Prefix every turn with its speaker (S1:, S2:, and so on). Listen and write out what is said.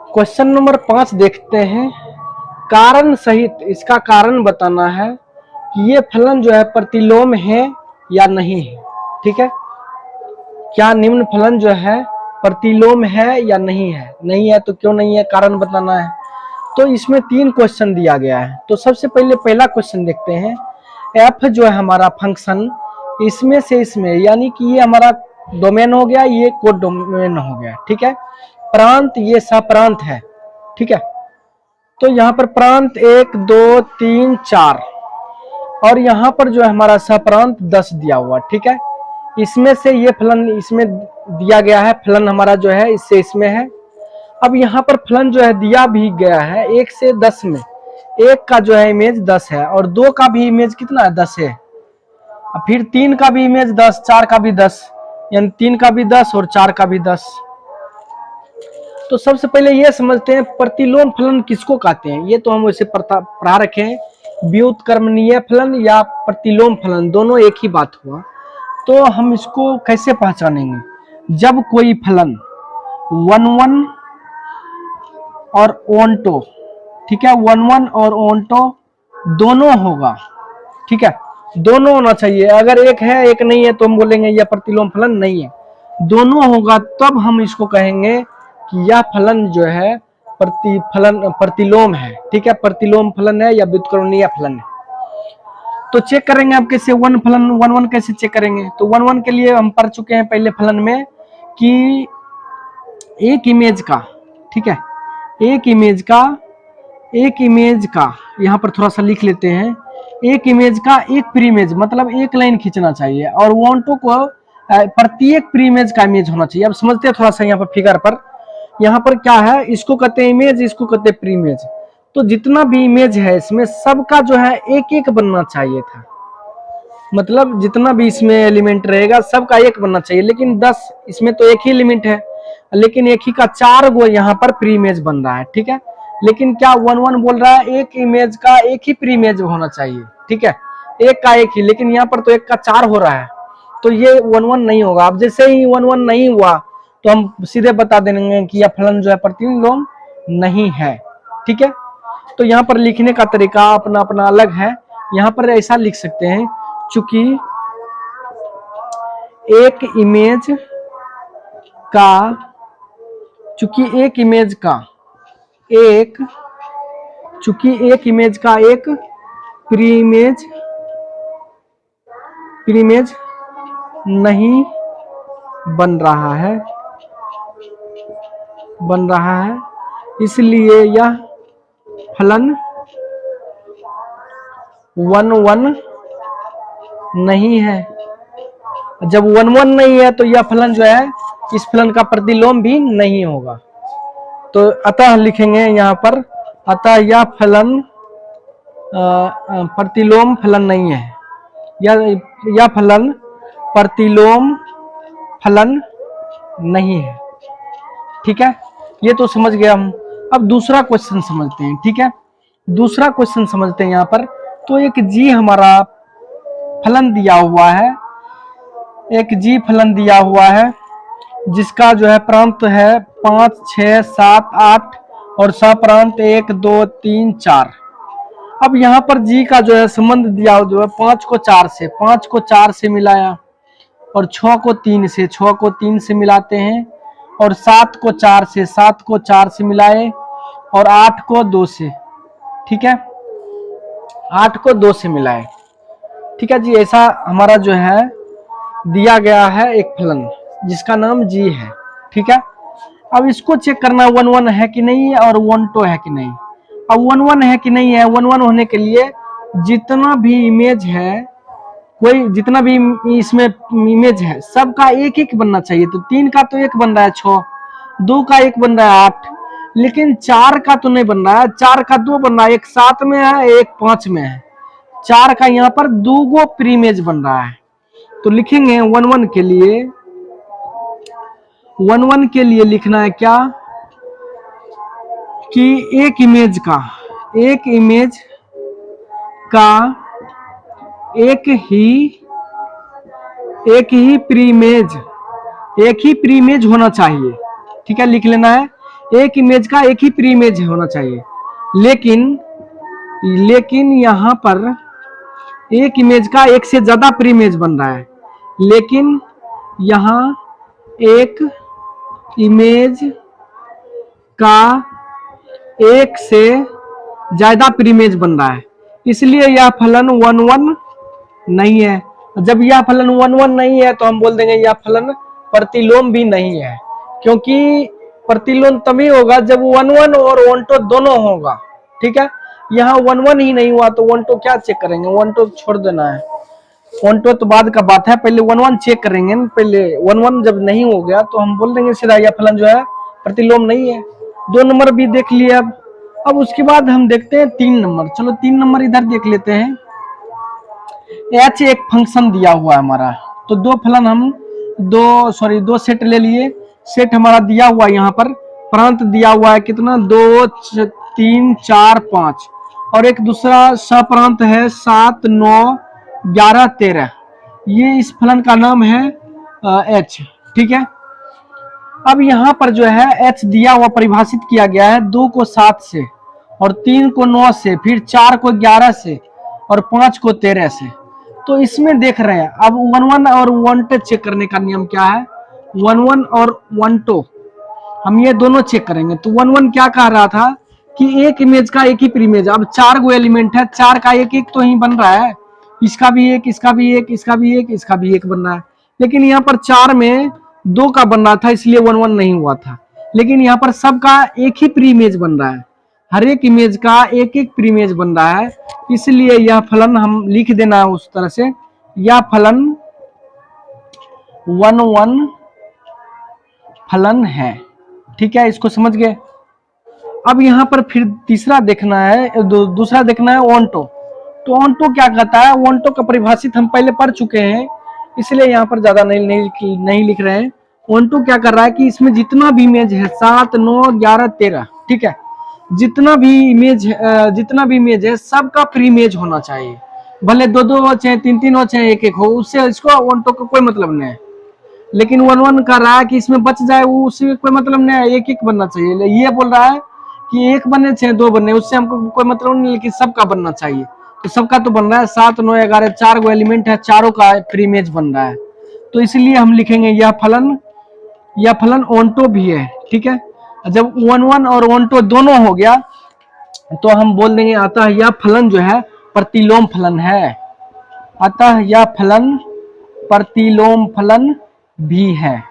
S1: Question number 5 देखते हैं। कारण सहित इसका कारण बताना है कि ये फलन जो है प्रतिलोम है या नहीं है। ठीक है, क्या निम्न फलन जो है प्रतिलोम है या नहीं है? नहीं है तो क्यों नहीं है, कारण बताना है। तो इसमें 3 क्वेश्चन दिया गया है। तो सबसे पहले पहला क्वेश्चन देखते हैं। एफ जो है हमारा फंक्शन, इसमें से इसमें, यानी कि ये हमारा डोमेन हो गया, ये कोड डोमेन हो गया। ठीक है, प्रांत ये सप्रांत है। ठीक है, तो यहाँ पर प्रांत 1 2 3 4 और यहाँ पर जो है हमारा सप्रांत 10 दिया हुआ। ठीक है, इसमें से ये फलन इसमें दिया गया है, फलन हमारा जो है इससे इसमें है। अब यहाँ पर फलन जो है दिया भी गया है 1 से 10 में, 1 का जो है इमेज 10 है और 2 का भी इमेज कितना है, 10 है। फिर 3 का भी इमेज 10, 4 का भी 10, यानी 3 का भी 10 और 4 का भी 10। तो सबसे पहले ये समझते हैं प्रतिलोम फलन किसको कहते हैं। ये तो हम वैसे पढ़ा रखे हैं, व्युत्क्रमणीय फलन या प्रतिलोम फलन, दोनों एक ही बात हुआ। तो हम इसको कैसे पहचानेंगे? जब कोई फलन 1 और ओंटो, ठीक है, 1 और ओंटो दोनों होगा। ठीक है, दोनों होना चाहिए। अगर एक है एक नहीं है तो हम बोलेंगे यह प्रतिलोम फलन नहीं है। दोनों होगा तब हम इसको कहेंगे कि यह फलन जो है प्रतिलोम है। ठीक है, प्रतिलोम फलन है या व्युत्क्रमणीय फलन है। तो चेक करेंगे आप कैसे वन वन कैसे चेक करेंगे। तो 1 के लिए हम पढ़ चुके हैं पहले फलन में कि एक इमेज का, ठीक है, एक इमेज का यहाँ पर थोड़ा सा लिख लेते हैं। एक इमेज का एक प्रीमेज, मतलब एक लाइन खींचना चाहिए और वॉन्टो को प्रत्येक प्रीमेज का इमेज होना चाहिए। अब समझते हैं थोड़ा सा यहाँ पर फिगर पर। यहाँ पर क्या है, इसको कहते हैं इमेज, इसको कहते हैं प्रीमेज। तो जितना भी इमेज है इसमें सबका जो है एक एक बनना चाहिए था, मतलब जितना भी इसमें एलिमेंट रहेगा सबका एक बनना चाहिए। लेकिन 10 इसमें तो एक ही एलिमेंट है, लेकिन एक ही का 4 गो यहाँ पर प्रीमेज बन रहा है। ठीक है, लेकिन क्या 1 बोल रहा है एक इमेज का एक ही प्रीमेज होना चाहिए। ठीक है, एक का एक ही, लेकिन यहाँ पर तो एक का 4 हो रहा है, तो ये 1 नहीं होगा। अब जैसे ही 1 नहीं हुआ तो हम सीधे बता देंगे कि यह फलन जो है प्रतिलोम नहीं है। ठीक है, तो यहाँ पर लिखने का तरीका अपना अपना अलग है। यहाँ पर ऐसा लिख सकते हैं, चूंकि एक इमेज का एक प्रीमेज नहीं बन रहा है, इसलिए यह फलन 1 नहीं है। जब 1 नहीं है तो यह फलन जो है इस फलन का प्रतिलोम भी नहीं होगा। तो अतः लिखेंगे यहाँ पर, अतः यह फलन प्रतिलोम फलन नहीं है, यह फलन प्रतिलोम फलन नहीं है। ठीक है, ये तो समझ गए हम। अब दूसरा क्वेश्चन समझते हैं। ठीक है, दूसरा क्वेश्चन समझते हैं यहाँ पर। तो एक जी हमारा फलन दिया हुआ है, एक जी फलन दिया हुआ है जिसका जो है प्रांत है 5 6 7 8 और सप्रांत 1 2 3 4। अब यहाँ पर जी का जो है संबंध दिया हुआ जो है 5 को 4 से मिलाया और 6 को 3 से मिलाते हैं और 7 को 4 से मिलाए और 8 को 2 से, ठीक है, 8 को 2 से मिलाए। ठीक है जी, ऐसा हमारा जो है दिया गया है एक फलन जिसका नाम जी है। ठीक है, अब इसको चेक करना 1 है कि नहीं और 1 है कि नहीं। अब 1 है कि नहीं है, 1 होने के लिए जितना भी इमेज है, कोई जितना भी इसमें इमेज है सबका एक एक बनना चाहिए। तो 3 का तो एक बन रहा है 6, 2 का एक बन रहा है 8, लेकिन 4 का तो नहीं बन रहा है, 4 का 2 बन रहा है, एक 7 में है एक 5 में है। 4 का यहाँ पर 2 गो प्रीमेज बन रहा है। तो लिखेंगे 1 के लिए, 1 के लिए लिखना है क्या कि एक इमेज का एक ही प्रीमेज होना चाहिए। ठीक है, लिख लेना है एक इमेज का एक ही प्री इमेज होना चाहिए, लेकिन यहाँ पर एक इमेज का एक से ज्यादा प्री इमेज बन रहा है, लेकिन यहाँ एक इमेज का एक से ज्यादा प्री इमेज बन रहा है, इसलिए यह फलन 1 1 नहीं है। जब यह फलन 1 1 नहीं है तो हम बोल देंगे यह फलन प्रतिलोम भी नहीं है, क्योंकि प्रतिलोम तभी होगा जब 1 1 और 1 2 दोनों होगा। ठीक है, यहाँ 1 1 ही नहीं हुआ तो 1 2 क्या चेक करेंगे, 1 2 छोड़ देना है, 1 2 तो बाद का बात है, पहले 1 1 चेक करेंगे। पहले 1 1 जब नहीं हो गया तो हम बोल देंगे सीधा यह फलन जो है प्रतिलोम नहीं है। 2 नंबर भी देख लिए। अब उसके बाद हम देखते हैं 3 नंबर। चलो 3 नंबर इधर देख लेते हैं। h एक फंक्शन दिया हुआ है हमारा, तो दो फलन हम दो सेट ले लिए। सेट हमारा दिया हुआ यहाँ पर, प्रांत दिया हुआ है कितना, 2 3 4 5, और एक दूसरा सप्रांत है 7 9 11 13। ये इस फलन का नाम है h। ठीक है, अब यहाँ पर जो है h दिया हुआ परिभाषित किया गया है 2 को 7 से, और 3 को 9 से, फिर 4 को 11 से, और 5 को 13 से। तो इसमें देख रहे हैं अब 1 1 और 1 2 चेक करने का नियम क्या है, 1 1 और 1 2 हम ये दोनों चेक करेंगे। तो 1 1 क्या कह रहा था कि एक इमेज का एक ही प्री इमेज। अब 4 गो एलिमेंट है, 4 का एक एक तो ही बन रहा है, इसका भी एक, इसका भी एक, इसका भी एक, इसका भी एक बन रहा है। लेकिन यहाँ पर 4 में 2 का बन रहा था, इसलिए 1 1 नहीं हुआ था। लेकिन यहाँ पर सबका एक ही प्री इमेज बन रहा है, हर एक इमेज का एक एक प्री इमेज बन रहा है, इसलिए यह फलन हम लिख देना है उस तरह से, यह फलन 1 1 फलन है। ठीक है, इसको समझ गए। अब यहाँ पर फिर तीसरा देखना है, दूसरा देखना है ओंटो। तो ओंटो क्या कहता है, ओंटो का परिभाषित हम पहले पढ़ चुके हैं, इसलिए यहाँ पर ज्यादा नहीं लिख रहे हैं। ओंटो क्या कर रहा है कि इसमें जितना भी इमेज है 7 9 11 13, ठीक है, जितना भी इमेज है सबका प्री इमेज होना चाहिए, भले 2 2 हो चाहे 3 3 हो चाहे 1 1 हो, उससे इसको ओंटो का कोई मतलब नहीं है। लेकिन 1 1 कर रहा है कि इसमें बच जाए, वो उससे कोई मतलब नहीं है, एक एक बनना चाहिए। ये बोल रहा है कि एक बने चाहे 2 बने, उससे हमको कोई मतलब नहीं, लेकिन सबका बनना चाहिए। तो सबका तो बन रहा है 7 9 11, 4 गो एलिमेंट है, चारों का प्री इमेज बन रहा है, तो इसलिए हम लिखेंगे यह फलन ओंटो भी है। ठीक है, जब 1 1 और 1 2 दोनों हो गया तो हम बोल देंगे अतः यह फलन जो है प्रतिलोम फलन है, अतः यह फलन प्रतिलोम फलन भी है।